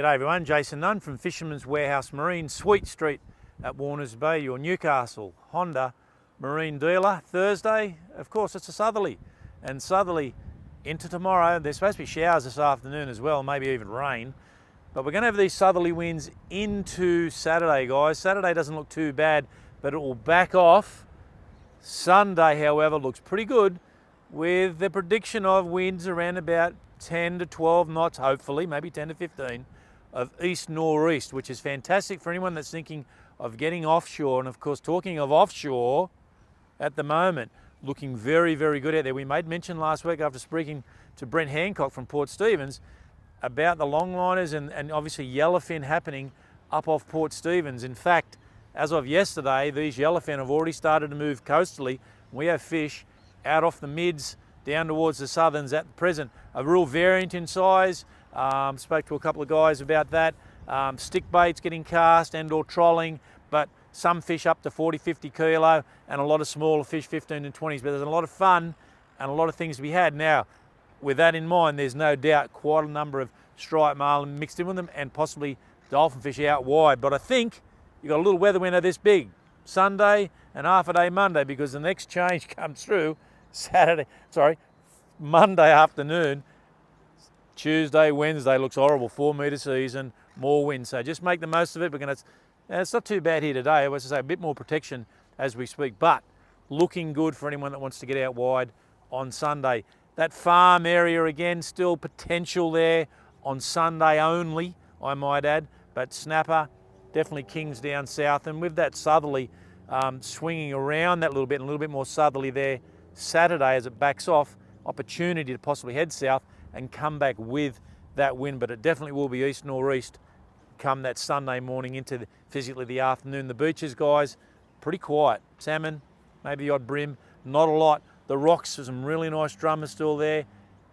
G'day everyone, Jason Nunn from Fisherman's Warehouse Marine, Sweet Street at Warners Bay, your Newcastle Honda marine dealer. Thursday, of course, it's a southerly, and southerly into tomorrow. There's supposed to be showers this afternoon as well, maybe even rain. But we're going to have these southerly winds into Saturday, guys. Saturday doesn't look too bad, but it will back off. Sunday, however, looks pretty good with the prediction of winds around about 10 to 12 knots, hopefully, maybe 10 to 15, of east-northeast, which is fantastic for anyone that's thinking of getting offshore. And of course, talking of offshore, at the moment, looking very, very good out there. We made mention last week after speaking to Brent Hancock from Port Stephens about the longliners and obviously yellowfin happening up off Port Stephens. In fact, as of yesterday, these yellowfin have already started to move coastally. We have fish out off the mids down towards the southerns at the present. A real variant in size. Spoke to a couple of guys about that. Stick baits getting cast and or trolling, but some fish up to 40, 50 kilo and a lot of smaller fish, 15 and 20s. But there's a lot of fun and a lot of things to be had. Now, with that in mind, there's no doubt quite a number of striped marlin mixed in with them and possibly dolphin fish out wide. But I think you've got a little weather window this big, Sunday and half a day Monday, because the next change comes through Monday afternoon. Tuesday, Wednesday looks horrible, 4 metre season, more wind. So just make the most of it. It's not too bad here today. I was to say a bit more protection as we speak, but looking good for anyone that wants to get out wide on Sunday. That farm area again, still potential there on Sunday only, I might add, but snapper, definitely kings down south. And with that southerly swinging around that little bit and a little bit more southerly there Saturday as it backs off, opportunity to possibly head south and come back with that wind. But it definitely will be east-northeast come that Sunday morning into physically the afternoon. The beaches, guys, pretty quiet. Salmon, maybe the odd brim, not a lot. The rocks, there's some really nice drummers still there.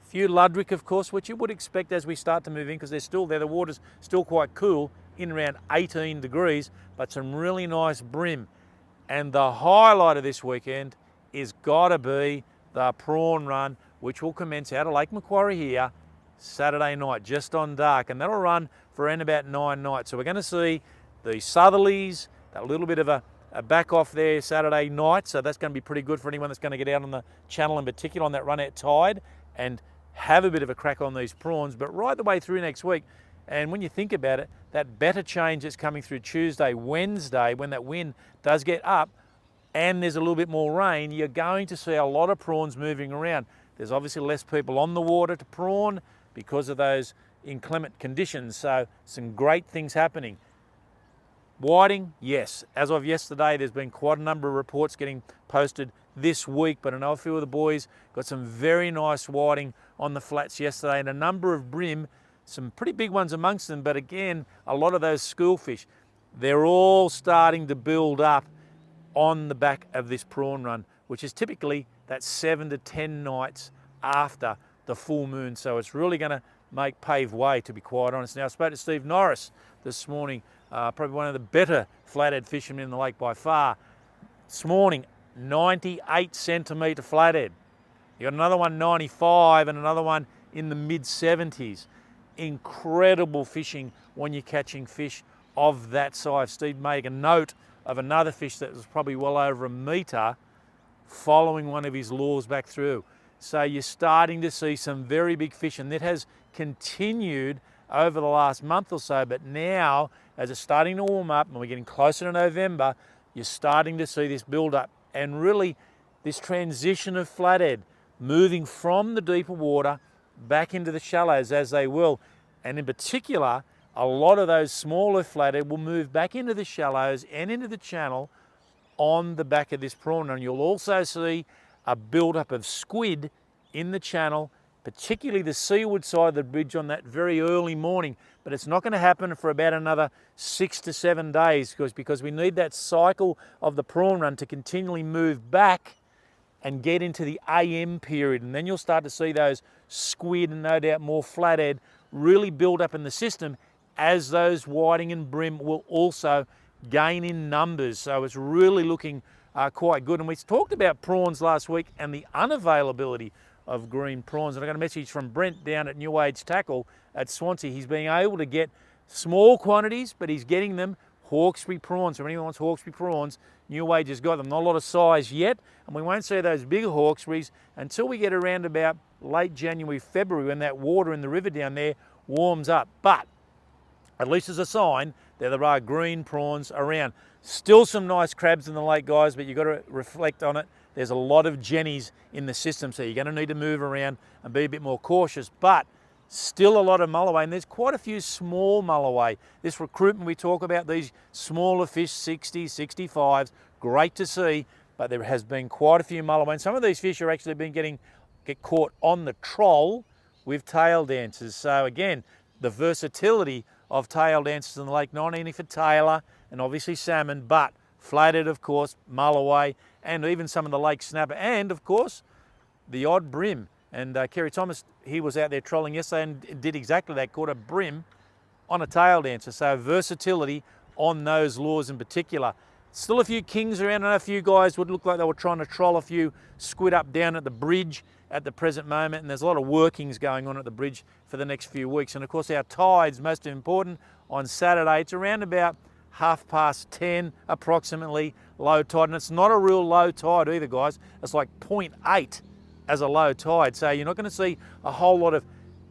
A few ludwig, of course, which you would expect as we start to move in because they're still there. The water's still quite cool, in around 18 degrees, but some really nice brim. And the highlight of this weekend is got to be the prawn run, which will commence out of Lake Macquarie here Saturday night, just on dark, and that'll run for around about 9 nights. So we're going to see the southerlies, a little bit of a back off there Saturday night, so that's going to be pretty good for anyone that's going to get out on the channel in particular on that run out tide and have a bit of a crack on these prawns. But right the way through next week, and when you think about it, that better change that's coming through Tuesday, Wednesday, when that wind does get up and there's a little bit more rain, you're going to see a lot of prawns moving around. There's obviously less people on the water to prawn because of those inclement conditions, so some great things happening. Whiting, yes. As of yesterday, there's been quite a number of reports getting posted this week, but I know a few of the boys got some very nice whiting on the flats yesterday and a number of brim, some pretty big ones amongst them, but again, a lot of those schoolfish, they're all starting to build up on the back of this prawn run, which is typically that 7 to 10 nights after the full moon. So it's really going to make pave way, to be quite honest. Now, I spoke to Steve Norris this morning, probably one of the better flathead fishermen in the lake by far. This morning, 98 centimetre flathead. You got another one 95 and another one in the mid-70s. Incredible fishing when you're catching fish of that size. Steve made a note of another fish that was probably well over a metre following one of his lures back through. So you're starting to see some very big fish, and that has continued over the last month or so, but now as it's starting to warm up and we're getting closer to November, you're starting to see this build up and really this transition of flathead moving from the deeper water back into the shallows as they will. And in particular, a lot of those smaller flathead will move back into the shallows and into the channel on the back of this prawn run. You'll also see a build-up of squid in the channel, particularly the seaward side of the bridge on that very early morning. But it's not going to happen for about another 6 to 7 days because we need that cycle of the prawn run to continually move back and get into the AM period. And then you'll start to see those squid and no doubt more flathead really build up in the system as those whiting and brim will also gain in numbers. So it's really looking quite good. And we talked about prawns last week and the unavailability of green prawns. And I got a message from Brent down at New Age Tackle at Swansea. He's being able to get Small quantities, but he's getting them. Hawkesbury prawns. So if anyone wants Hawkesbury prawns, New Age has got them. Not a lot of size yet, and we won't see those bigger Hawkesburies until we get around about late January, February, when that water in the river down there warms up. But at least as a sign that there are green prawns around. Still some nice crabs in the lake, guys, but you've got to reflect on it. There's a lot of jennies in the system, so you're going to need to move around and be a bit more cautious. But still a lot of mulloway, and there's quite a few small mulloway. This recruitment we talk about, these smaller fish, 60s, 65s, great to see, but there has been quite a few mulloway. And some of these fish are actually get caught on the troll with tail dancers. So again, the versatility of tail dancers in the lake, not only for tailor and obviously salmon, but flathead, of course, mulloway, and even some of the lake snapper, and of course, the odd brim. And Kerry Thomas, he was out there trolling yesterday and did exactly that, caught a brim on a tail dancer. So versatility on those lures in particular. Still a few kings around, and a few guys would look like they were trying to troll a few squid up down at the bridge at the present moment, and there's a lot of workings going on at the bridge for the next few weeks. And of course our tide's most important on Saturday. It's around about 10:30 approximately, low tide, and it's not a real low tide either, guys. It's like 0.8 as a low tide, so you're not going to see a whole lot of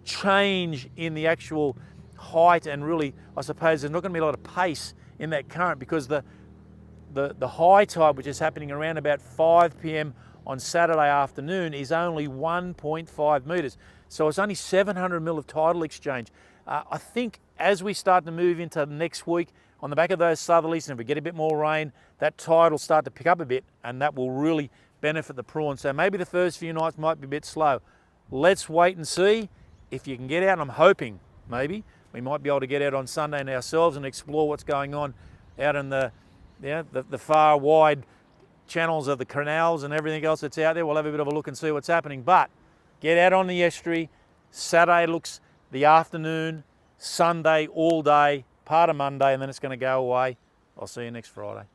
change in the actual height, and really I suppose there's not going to be a lot of pace in that current, because the high tide, which is happening around about 5 p.m. on Saturday afternoon, is only 1.5 metres. So it's only 700 mil of tidal exchange. I think as we start to move into next week, on the back of those southerlies, and if we get a bit more rain, that tide will start to pick up a bit, and that will really benefit the prawns. So maybe the first few nights might be a bit slow. Let's wait and see if you can get out. And I'm hoping maybe we might be able to get out on Sunday and ourselves and explore what's going on out in the far wide channels of the canals and everything else that's out there. We'll have a bit of a look and see what's happening. But get out on the estuary. Saturday looks the afternoon, Sunday all day, part of Monday, and then it's going to go away. I'll see you next Friday.